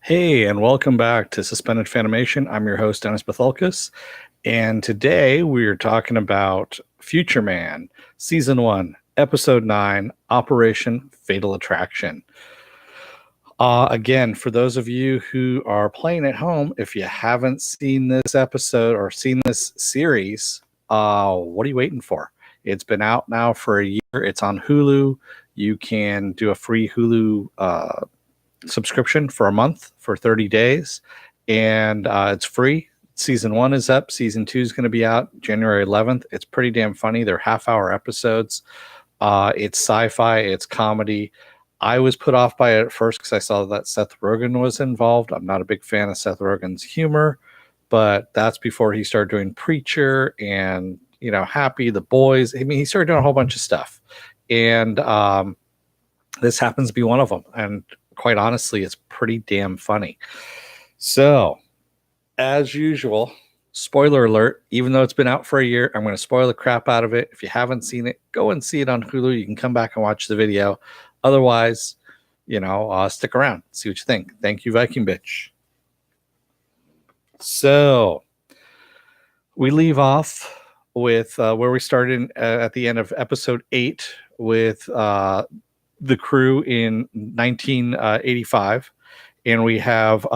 Hey, and welcome back to Suspended Fanimation. I'm your host, Dennis Bethalkis, and today we're talking about Future Man, Season 1, Episode 9, Operation Fatal Attraction. Again, for those of you who are playing at home, if you haven't seen this episode or seen this series, what are you waiting for? It's been out now for a year. It's on Hulu. You can do a free Hulu subscription for a month for 30 days, and it's free. Season 1 is up. Season 2 is going to be out January 11th. It's pretty damn funny. They're half-hour episodes. It's sci-fi. It's comedy. I was put off by it at first because I saw that Seth Rogen was involved. I'm not a big fan of Seth Rogen's humor, but that's before he started doing Preacher and, Happy, The Boys. I mean, he started doing a whole bunch of stuff. And this happens to be one of them. And quite honestly, it's pretty damn funny. So, as usual, spoiler alert, even though it's been out for a year, I'm going to spoil the crap out of it. If you haven't seen it, go and see it on Hulu. You can come back and watch the video. Otherwise, stick around, see what you think. Thank you, Viking Bitch. So, we leave off with where we started at the end of episode 8 with the crew in 1985, and we have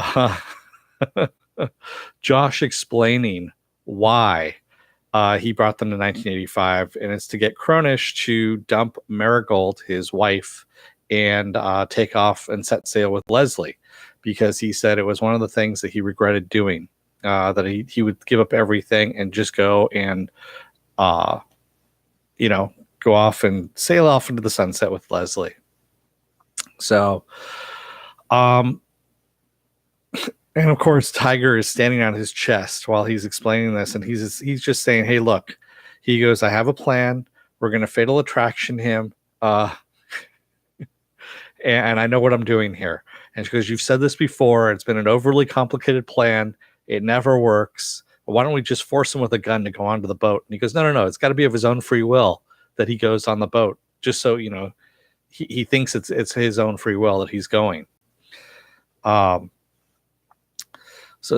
Josh explaining why he brought them to 1985, and it's to get Cronish to dump Marigold, his wife, and take off and set sail with Leslie, because he said it was one of the things that he regretted doing, that he would give up everything and just go and go off and sail off into the sunset with Leslie. So, and of course, Tiger is standing on his chest while he's explaining this, and he's just saying, "Hey, look," he goes, "I have a plan. We're going to fatal attraction him, and I know what I'm doing here." And she goes, "You've said this before. It's been an overly complicated plan. It never works. Why don't we just force him with a gun to go onto the boat?" And he goes, No. It's got to be of his own free will that he goes on the boat, just so he thinks it's his own free will that he's going. So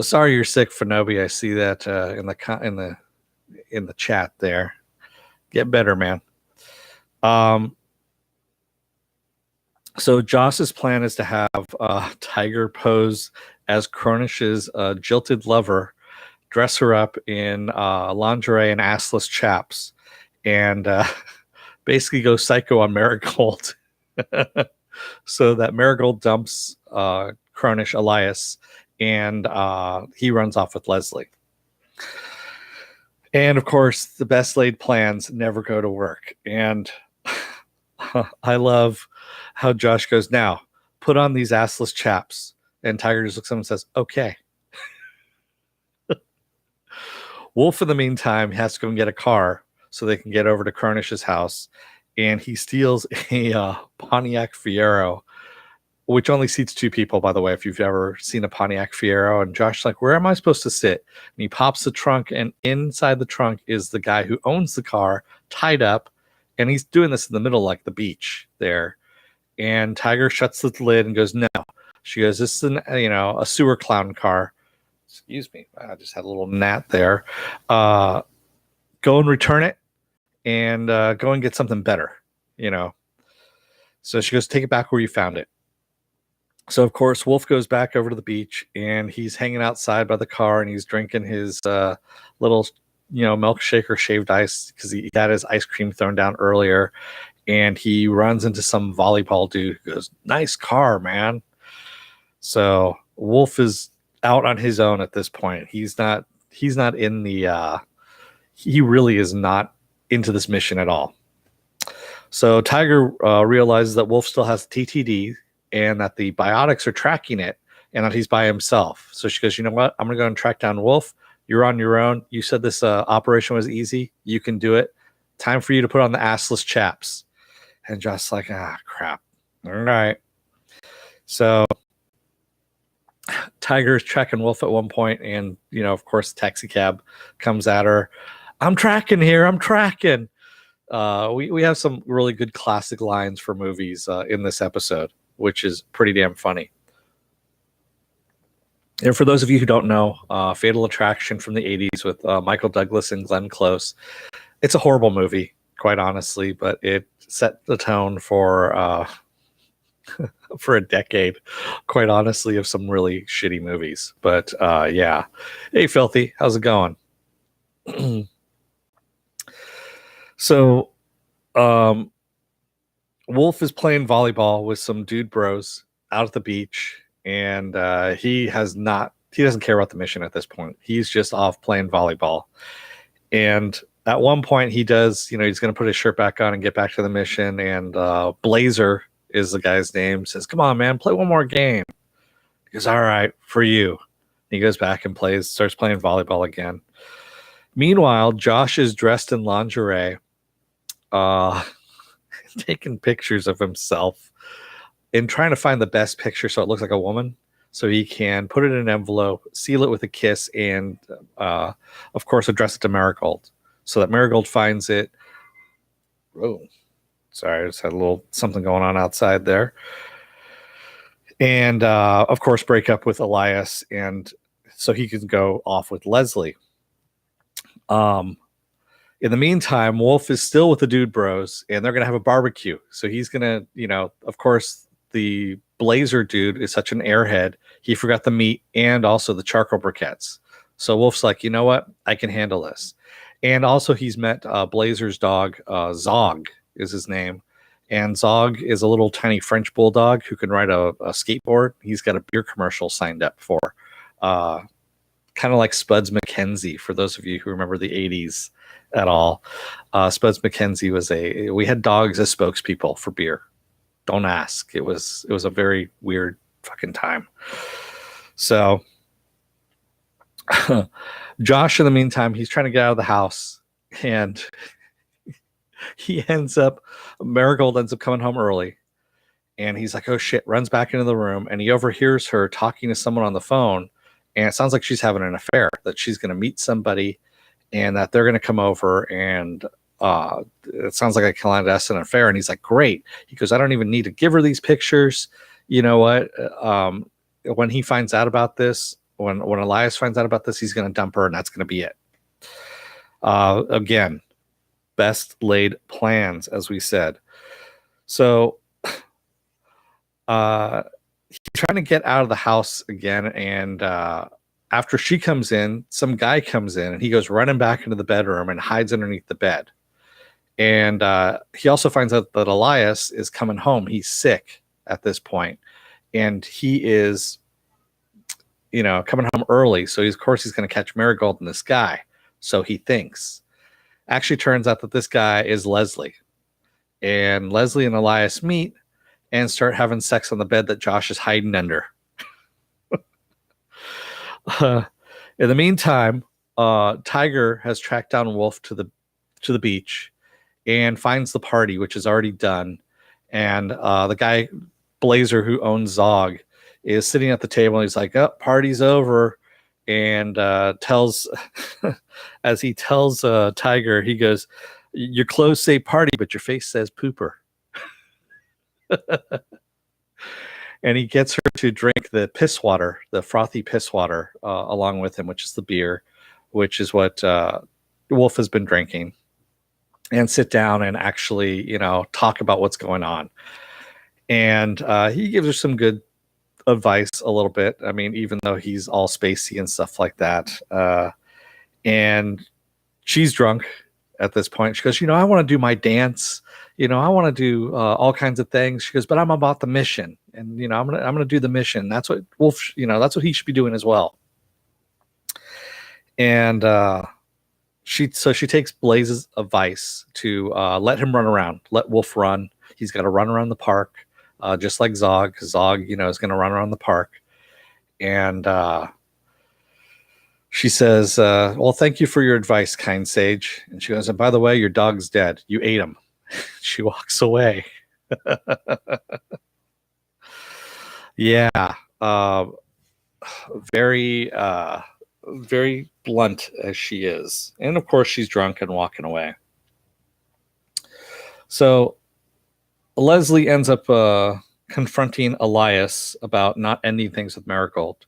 sorry you're sick, Fanobi. I see that in the chat there. Get better, man. So Joss's plan is to have Tiger pose as Cronish's jilted lover, dress her up in lingerie and assless chaps, and basically go psycho on Marigold. So that Marigold dumps Cronish, Elias, and he runs off with Leslie. And of course, the best laid plans never go to work. And I love how Josh goes, "Now, put on these assless chaps." And Tiger just looks at him and says, "Okay." Wolf, in the meantime, has to go and get a car so they can get over to Cronish's house. And he steals a Pontiac Fiero, which only seats 2 people, by the way, if you've ever seen a Pontiac Fiero. And Josh's like, "Where am I supposed to sit?" And he pops the trunk, and inside the trunk is the guy who owns the car, tied up, and he's doing this in the middle, like the beach there. And Tiger shuts the lid and goes, "No." She goes, "This is a sewer clown car." Excuse me, I just had a little gnat there. Go and return it, and go and get something better, So she goes, "Take it back where you found it." So, of course, Wolf goes back over to the beach, and he's hanging outside by the car, and he's drinking his little, milkshake or shaved ice, because he had his ice cream thrown down earlier, and he runs into some volleyball dude who goes, "Nice car, man." So Wolf is out on his own at this point. He's not in the he really is not into this mission at all. So Tiger realizes that Wolf still has TTD, and that the biotics are tracking it, and that he's by himself. So she goes, "You know what? I'm going to go and track down Wolf. You're on your own. You said this operation was easy. You can do it. Time for you to put on the assless chaps." And Josh's like, crap. All right. So Tiger's tracking Wolf at one point, and, of course, the taxi cab comes at her. "I'm tracking here. I'm tracking." We have some really good classic lines for movies in this episode, which is pretty damn funny. And for those of you who don't know, Fatal Attraction from the 80s with Michael Douglas and Glenn Close. It's a horrible movie, quite honestly, but it set the tone for a decade, quite honestly, of some really shitty movies. But yeah. Hey, Filthy, how's it going? So, um, Wolf is playing volleyball with some dude bros out at the beach, and he doesn't care about the mission at this point. He's just off playing volleyball. And at one point, he does, he's going to put his shirt back on and get back to the mission. And Blazer is the guy's name. Says, "Come on, man, play one more game." He goes, "All right, for you." He goes back and starts playing volleyball again. Meanwhile, Josh is dressed in lingerie, uh, taking pictures of himself and trying to find the best picture so it looks like a woman, so he can put it in an envelope, seal it with a kiss, and of course address it to Marigold so that Marigold finds it. Oh, sorry, I just had a little something going on outside there. And of course break up with Elias, and so he can go off with Leslie. In the meantime, Wolf is still with the dude bros, and they're going to have a barbecue. So he's going to, of course, the Blazer dude is such an airhead. He forgot the meat and also the charcoal briquettes. So Wolf's like, you know what? I can handle this. And also he's met Blazer's dog, Zog is his name. And Zog is a little tiny French bulldog who can ride a skateboard. He's got a beer commercial signed up for. Kind of like Spuds MacKenzie, for those of you who remember the 80s at all. Spuds MacKenzie we had dogs as spokespeople for beer. Don't ask. It was a very weird fucking time. So Josh, in the meantime, he's trying to get out of the house, and Marigold ends up coming home early, and he's like, oh shit, runs back into the room, and he overhears her talking to someone on the phone, and it sounds like she's having an affair, that she's going to meet somebody and that they're going to come over, and it sounds like a clandestine affair. And he's like, great. He goes, I don't even need to give her these pictures. You know what? When he finds out about this, when Elias finds out about this, he's going to dump her, and that's going to be it. Again, best laid plans, as we said. So he's trying to get out of the house again, and after she comes in, some guy comes in, and he goes running back into the bedroom and hides underneath the bed. And he also finds out that Elias is coming home. He's sick at this point, and he is, coming home early. So of course he's going to catch Marigold and this guy. So he thinks. Actually, turns out that this guy is Leslie, and Leslie and Elias meet and start having sex on the bed that Josh is hiding under. In the meantime, Tiger has tracked down Wolf to the beach and finds the party, which is already done. And the guy, Blazer, who owns Zog, is sitting at the table, and he's like, oh, party's over. And as he tells Tiger, he goes, your clothes say party, but your face says pooper. And he gets her to drink the piss water, the frothy piss water, along with him, which is the beer, which is what Wolf has been drinking, and sit down and actually, talk about what's going on. And he gives her some good advice a little bit. I mean, even though he's all spacey and stuff like that. And she's drunk at this point. She goes, I want to do my dance. I want to do all kinds of things. She goes, but I'm about the mission, and I'm gonna do the mission. That's what Wolf, that's what he should be doing as well. And she takes Blaze's advice to let him run around, let Wolf run. He's got to run around the park, just like Zog. Zog, is going to run around the park, and she says, well, thank you for your advice, kind sage. And she goes, and by the way, your dog's dead. You ate him. She walks away. Yeah. Very, very blunt as she is. And of course, she's drunk and walking away. So Leslie ends up confronting Elias about not ending things with Marigold.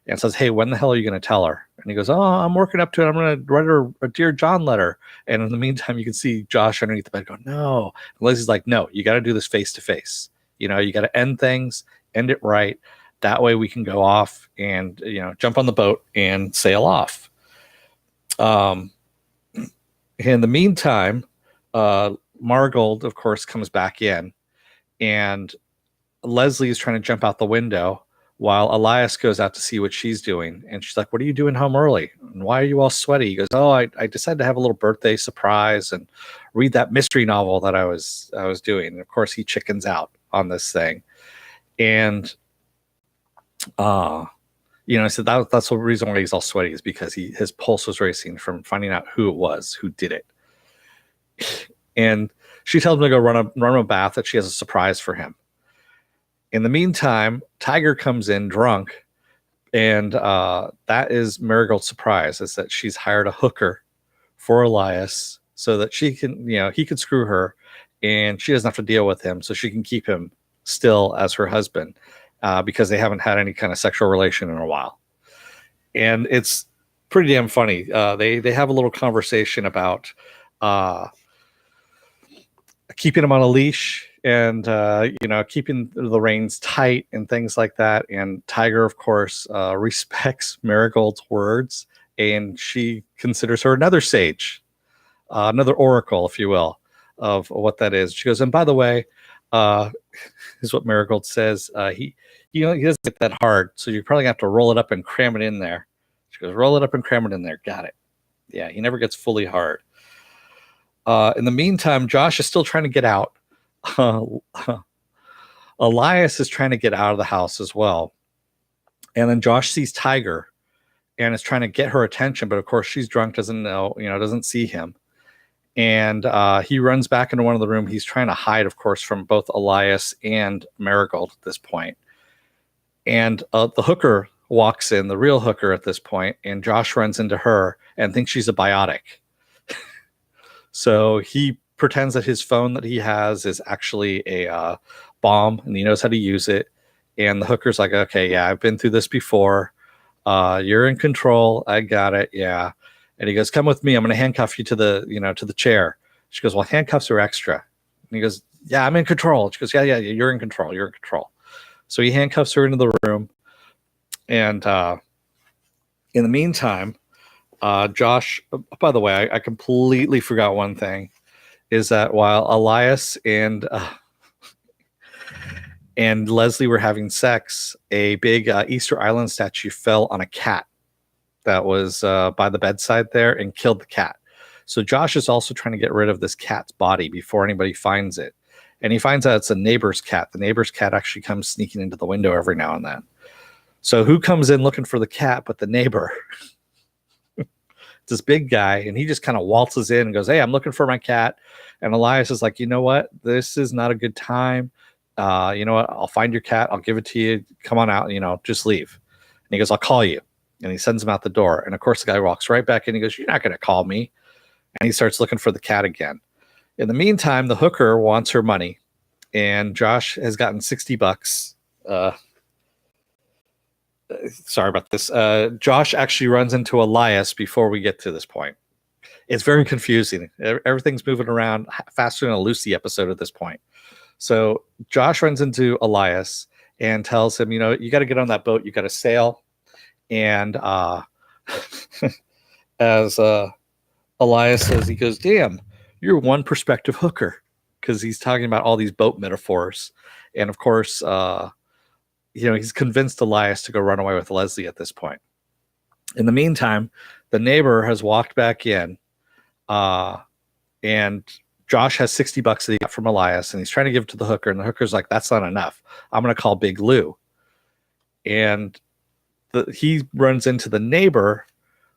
and says, "Hey, when the hell are you going to tell her?" And he goes, "Oh, I'm working up to it. I'm going to write her a Dear John letter." And in the meantime, you can see Josh underneath the bed go, "No." And Leslie's like, "No, you got to do this face to face. You know, you got to end things, end it right. That way we can go off and, you know, jump on the boat and sail off." In the meantime, Margold, of course, comes back in, and Leslie is trying to jump out the window while Elias goes out to see what she's doing. And she's like, "What are you doing home early? And why are you all sweaty?" He goes, "Oh, I decided to have a little birthday surprise and read that mystery novel that I was doing." And of course, he chickens out on this thing. And, you know, so that's the reason why he's all sweaty, is because his pulse was racing from finding out who it was who did it. And she tells him to go run a bath, that she has a surprise for him. In the meantime, Tiger comes in drunk, and that is Marigold's surprise, is that she's hired a hooker for Elias so that she can, you know, he could screw her and she doesn't have to deal with him, so she can keep him still as her husband, because they haven't had any kind of sexual relation in a while. And it's pretty damn funny. They have a little conversation about keeping him on a leash and, you know, keeping the reins tight and things like that. And Tiger, of course, respects Marigold's words, and she considers her another sage, another oracle, if you will, of what that is. She goes, "And by the way," is what Marigold says, he doesn't get that hard, so you're probably gonna have to roll it up and cram it in there." She goes, "Roll it up and cram it in there." Got it. Yeah, he never gets fully hard. In the meantime, Josh is still trying to get out. Elias is trying to get out of the house as well. And then Josh sees Tiger and is trying to get her attention, but of course she's drunk, doesn't know, you know, doesn't see him. And he runs back into one of the room. He's trying to hide, of course, from both Elias and Marigold at this point. And the hooker walks in, the real hooker at this point, and Josh runs into her and thinks she's a biotic. So he pretends that his phone that he has is actually a bomb, and he knows how to use it. And the hooker's like, "Okay, yeah, I've been through this before. You're in control. I got it. Yeah." And he goes, "Come with me. I'm going to handcuff you to the chair." She goes, "Well, handcuffs are extra." And he goes, "Yeah, I'm in control." She goes, yeah, you're in control. You're in control." So he handcuffs her into the room. And in the meantime, Josh, by the way, I completely forgot one thing, is that while Elias and Leslie were having sex, a big Easter Island statue fell on a cat that was by the bedside there and killed the cat. So Josh is also trying to get rid of this cat's body before anybody finds it. And he finds out it's a neighbor's cat. The neighbor's cat actually comes sneaking into the window every now and then. So who comes in looking for the cat but the neighbor? This big guy, and he just kind of waltzes in and goes, "Hey, I'm looking for my cat." And Elias is like, "You know what? This is not a good time. You know what? I'll find your cat. I'll give it to you. Come on out. You know, just leave." And he goes, "I'll call you." And he sends him out the door. And of course, the guy walks right back in. He goes, "You're not going to call me." And he starts looking for the cat again. In the meantime, the hooker wants her money, and Josh has gotten $60. Sorry about this. Josh actually runs into Elias before we get to this point. It's very confusing. Everything's moving around faster than a Lucy episode at this point. So Josh runs into Elias and tells him, "You know, you got to get on that boat. You got to sail." And as Elias says, he goes, "Damn, you're one perspective hooker," because he's talking about all these boat metaphors. And of course, he's convinced Elias to go run away with Leslie at this point. In the meantime, the neighbor has walked back in, and Josh has $60 that he got from Elias, and he's trying to give it to the hooker, and the hooker's like, "That's not enough. I'm going to call Big Lou." And he runs into the neighbor,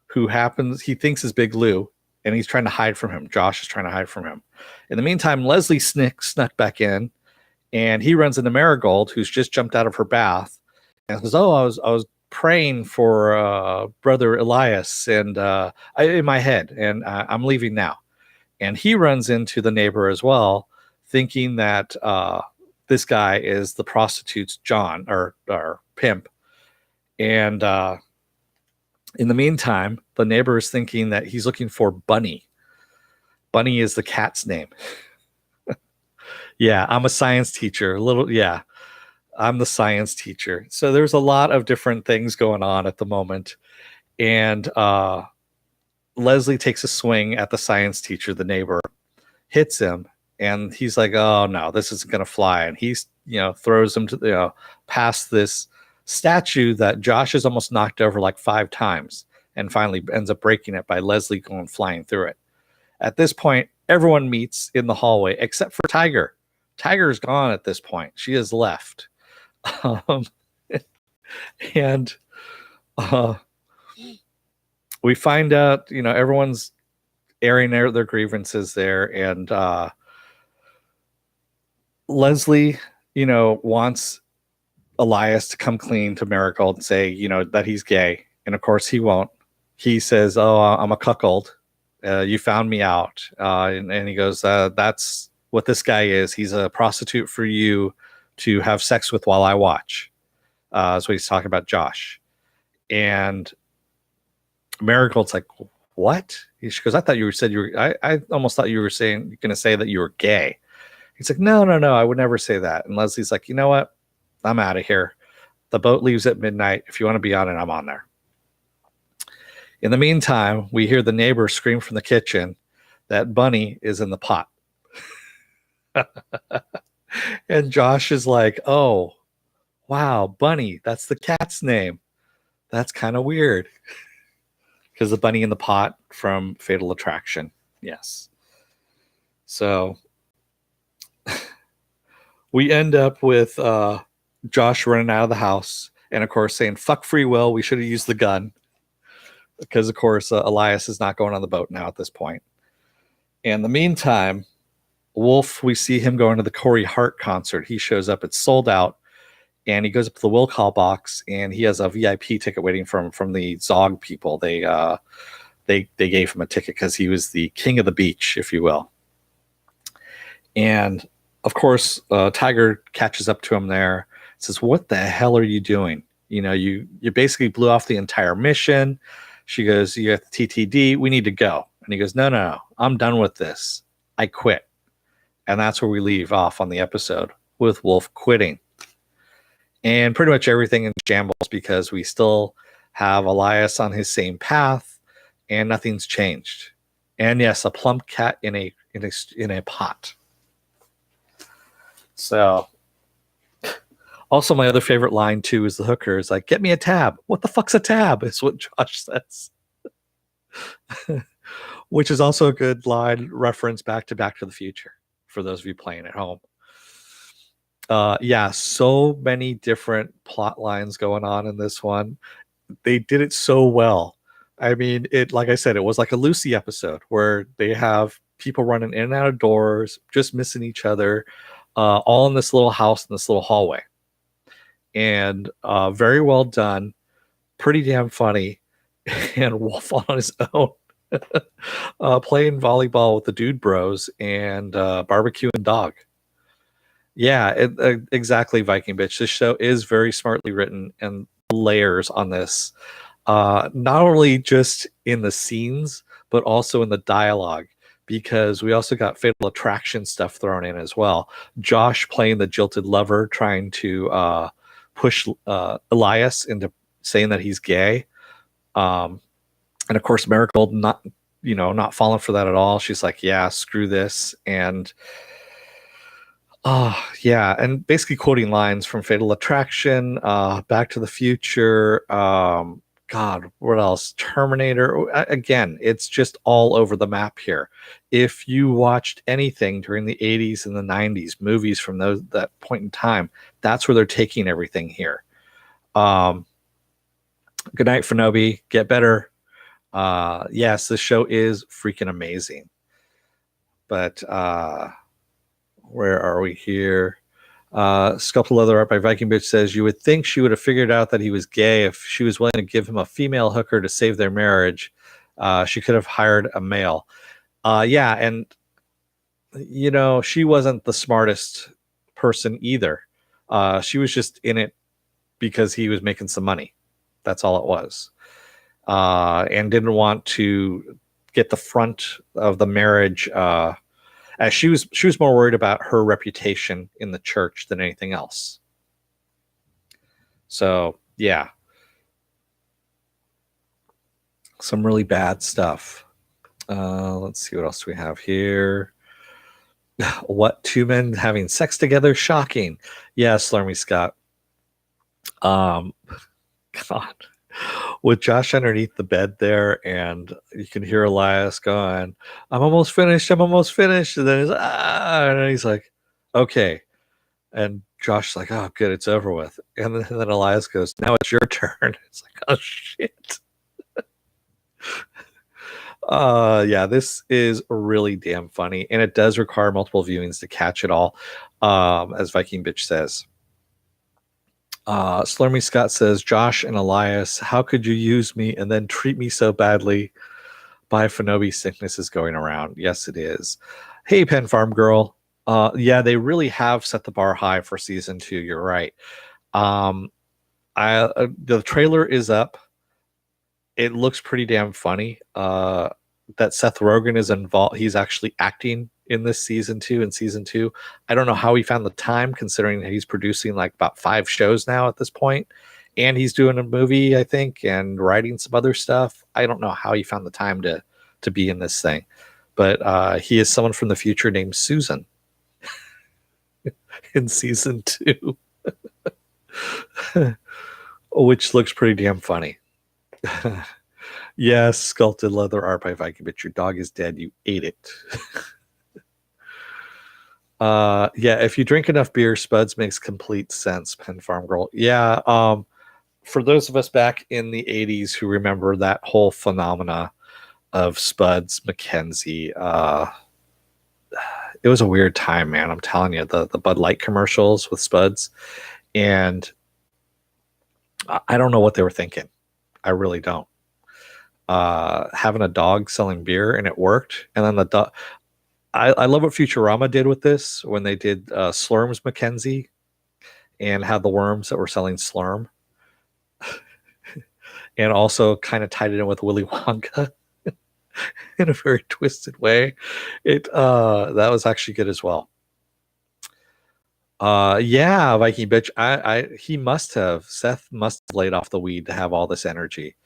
who he thinks is Big Lou, and he's trying to hide from him. Josh is trying to hide from him. In the meantime, Leslie snuck back in, and he runs into Marigold, who's just jumped out of her bath, and says, "Oh, I was praying for brother Elias, and in my head, and I'm leaving now." And he runs into the neighbor as well, thinking that this guy is the prostitute's John or pimp. And in the meantime, the neighbor is thinking that he's looking for Bunny. Bunny is the cat's name. Yeah, I'm a science teacher. Yeah, I'm the science teacher. So there's a lot of different things going on at the moment. And Leslie takes a swing at the science teacher, the neighbor, hits him, and he's like, "Oh no, this isn't gonna fly." And he's, throws him to past this statue that Josh has almost knocked over like 5 times, and finally ends up breaking it by Leslie going flying through it. At this point, everyone meets in the hallway except for Tiger. Tiger's gone at this point. She has left. Um, and we find out, everyone's airing their grievances there, and Leslie, wants Elias to come clean to Marigold and say, that he's gay, and of course he won't. He says, "Oh, I'm a cuckold. You found me out," and he goes, "That's what this guy is. He's a prostitute for you to have sex with while I watch." That's what he's talking about, Josh. And Marigold's like, "What?" She goes, "I thought you said you were. I almost thought you were going to say that you were gay." He's like, "No, I would never say that." And Leslie's like, "You know what? I'm out of here. The boat leaves at midnight. If you want to be on it, I'm on there." In the meantime, we hear the neighbor scream from the kitchen that Bunny is in the pot. And Josh is like, "Oh, wow, Bunny, that's the cat's name. That's kind of weird." Because the bunny in the pot from Fatal Attraction. Yes. So we end up with Josh running out of the house, and of course saying, "Fuck free will. We should have used the gun." Because, of course, Elias is not going on the boat now at this point. In the meantime, Wolf, we see him going to the Corey Hart concert. He shows up. It's sold out. And he goes up to the will call box, and he has a VIP ticket waiting for him from the Zog people. They gave him a ticket because he was the king of the beach, if you will. And of course, Tiger catches up to him there, says, "What the hell are you doing? You basically blew off the entire mission." She goes, "You got the TTD. We need to go." And he goes, No. I'm done with this. I quit." And that's where we leave off on the episode, with Wolf quitting. And pretty much everything in shambles because we still have Elias on his same path, and nothing's changed. And yes, a plump cat in a pot. So, also my other favorite line too is the hooker is like, "Get me a tab." "What the fuck's a tab?" is what Josh says. Which is also a good line reference back to the Future for those of you playing at home. Yeah, so many different plot lines going on in this one. They did it so well. I mean, like I said, it was like a Lucy episode where they have people running in and out of doors, just missing each other, all in this little house in this little hallway. And very well done, pretty damn funny. And Wolf on his own, playing volleyball with the Dude Bros and barbecuing dog. Yeah, exactly, Viking Bitch. This show is very smartly written, and layers on this. Not only just in the scenes, but also in the dialogue, because we also got Fatal Attraction stuff thrown in as well. Josh playing the jilted lover, trying to push Elias into saying that he's gay. And of course, Marigold not falling for that at all. She's like, "Yeah, screw this." And yeah, and basically quoting lines from Fatal Attraction, Back to the Future, God, what else? Terminator. Again, it's just all over the map here. If you watched anything during the 80s and the 90s, movies from that point in time, that's where they're taking everything here. Good night, Fanobi. Get better. Yes, this show is freaking amazing. But where are we here? Sculpted Leather Art by Viking Bitch says, "You would think she would have figured out that he was gay if she was willing to give him a female hooker to save their marriage. She could have hired a male." Yeah, and she wasn't the smartest person either. She was just in it because he was making some money. That's all it was. And didn't want to get the front of the marriage. As she was more worried about her reputation in the church than anything else. So yeah, some really bad stuff. Let's see what else we have here. What, two men having sex together? Shocking. Yeah, Slurmy Scott. God, with Josh underneath the bed there, and you can hear Elias going, "I'm almost finished. I'm almost finished." And then he's like, "Okay." And Josh's like, "Oh, good, it's over with." And then Elias goes, "Now it's your turn." It's like, "Oh shit." Yeah, this is really damn funny, and it does require multiple viewings to catch it all, as Viking Bitch says. Slurmy Scott says, "Josh and Elias, how could you use me and then treat me so badly? Bifanobi sickness is going around." Yes, it is. Hey, Pen Farm Girl. Yeah, they really have set the bar high for season 2. You're right. The trailer is up. It looks pretty damn funny. That Seth Rogen is involved. He's actually acting in this season 2. In season 2, I don't know how he found the time, considering that he's producing like about 5 shows now at this point, and he's doing a movie, I think, and writing some other stuff. I don't know how he found the time to be in this thing, but he is someone from the future named Susan in season 2, which looks pretty damn funny. Yes, sculpted leather art by Viking, but your dog is dead. You ate it. Yeah, if you drink enough beer, Spuds makes complete sense, Pen Farm Girl. Yeah, for those of us back in the 80s who remember that whole phenomena of Spuds McKenzie, it was a weird time, man. I'm telling you, the Bud Light commercials with Spuds, and I don't know what they were thinking. I really don't. Having a dog selling beer, and it worked. And then the dog, I love what Futurama did with this when they did Slurms McKenzie and had the worms that were selling Slurm, and also kind of tied it in with Willy Wonka in a very twisted way. That was actually good as well. Yeah, Viking Bitch. Seth must have laid off the weed to have all this energy.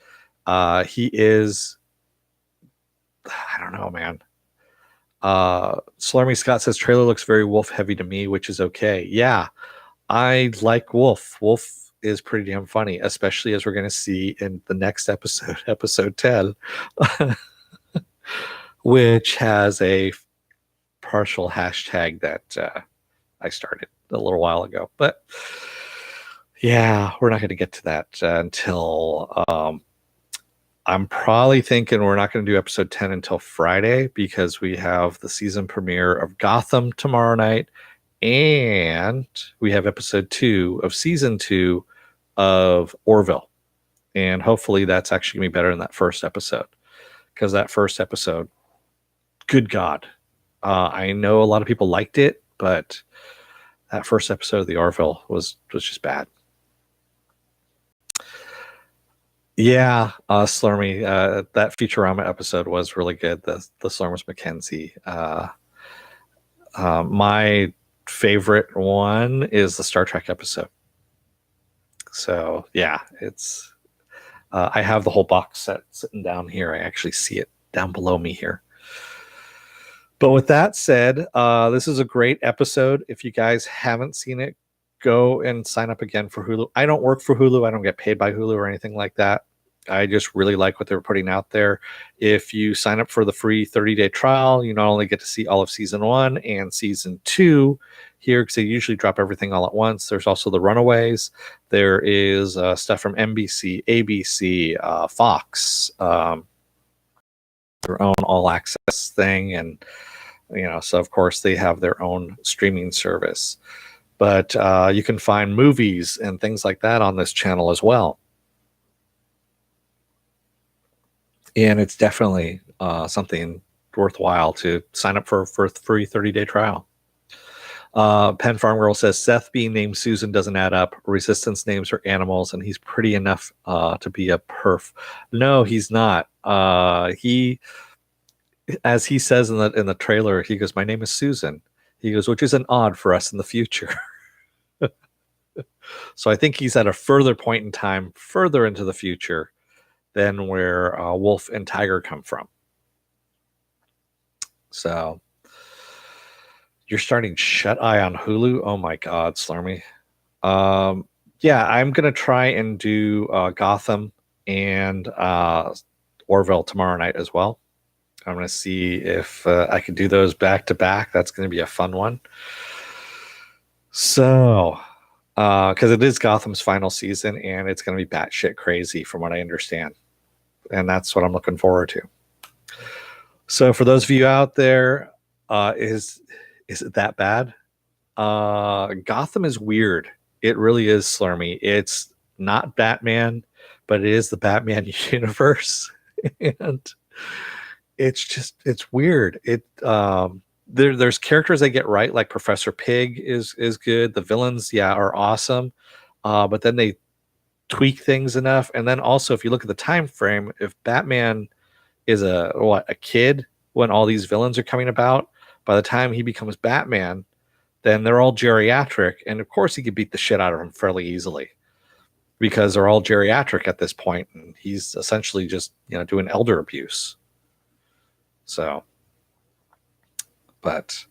He is, I don't know, man. Slurmy Scott says trailer looks very wolf heavy to me, which is okay. Yeah, I like Wolf. Wolf is pretty damn funny, especially as we're going to see in the next episode, episode 10, which has a partial hashtag that I started a little while ago. But yeah, we're not going to get to that until I'm probably thinking we're not going to do episode 10 until Friday, because we have the season premiere of Gotham tomorrow night, and we have episode 2 of season 2 of Orville. And hopefully that's actually going to be better than that first episode, because that first episode, good God. I know a lot of people liked it, but that first episode of the Orville was just bad. Yeah, Slurmy, that Futurama episode was really good. The Slurmers McKenzie. My favorite one is the Star Trek episode. So yeah, it's. I have the whole box set sitting down here. I actually see it down below me here. But with that said, this is a great episode. If you guys haven't seen it, go and sign up again for Hulu. I don't work for Hulu. I don't get paid by Hulu or anything like that. I just really like what they're putting out there. If you sign up for the free 30-day trial, you not only get to see all of season 1 and season 2 here, because they usually drop everything all at once. There's also the Runaways. There is stuff from NBC, ABC, Fox, their own all access thing. And, so of course they have their own streaming service. But you can find movies and things like that on this channel as well. And it's definitely something worthwhile to sign up for a free 30-day trial. Penn Farm Girl says Seth being named Susan doesn't add up. Resistance names are animals, and he's pretty enough to be a perf. No, he's not. He, as he says in the trailer, he goes, "My name is Susan." He goes, which isn't odd for us in the future. So I think he's at a further point in time, further into the future than where Wolf and Tiger come from. So you're starting Shut Eye on Hulu. Oh my God, Slurmy. Yeah, I'm gonna try and do Gotham and Orville tomorrow night as well. I'm gonna see if I can do those back to back. That's gonna be a fun one. So, because it is Gotham's final season, and it's gonna be batshit crazy from what I understand, and that's what I'm looking forward to. So, for those of you out there, is it that bad? Gotham is weird. It really is, Slurmy. It's not Batman, but it is the Batman universe, and it's weird. There's characters they get right, like Professor Pig is good. The villains, yeah, are awesome, but then they tweak things enough. And then also, if you look at the time frame, if Batman is a kid when all these villains are coming about, by the time he becomes Batman, then they're all geriatric, and of course he could beat the shit out of him fairly easily because they're all geriatric at this point, and he's essentially just doing elder abuse. So, but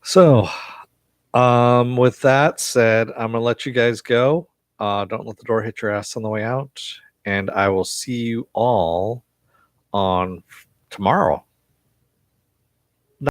so with that said, I'm gonna let you guys go. Don't let the door hit your ass on the way out, and I will see you all on tomorrow.